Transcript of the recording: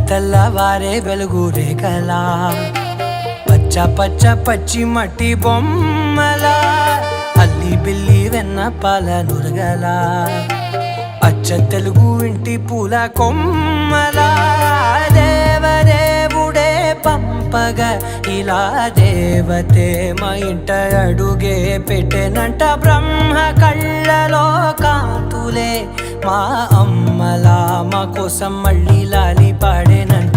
తెల్లవారే వెలుగు రేఖలా పచ్చ పచ్చ పచ్చి మట్టి బొమ్మలా అల్లి బిల్లి వెన్న పాల నురగలా అచ్చ తెలుగు ఇంటి పూల కొమ్మలా దేవదేవుడే పంపగా ఇలా దేవతే మా ఇంట అడుగే పెట్టెనంట బ్రహ్మ కళ్ళలో కాంతులే మా అమ్మలా మా కోసం మళ్ళీ లాలి పాడేనంట.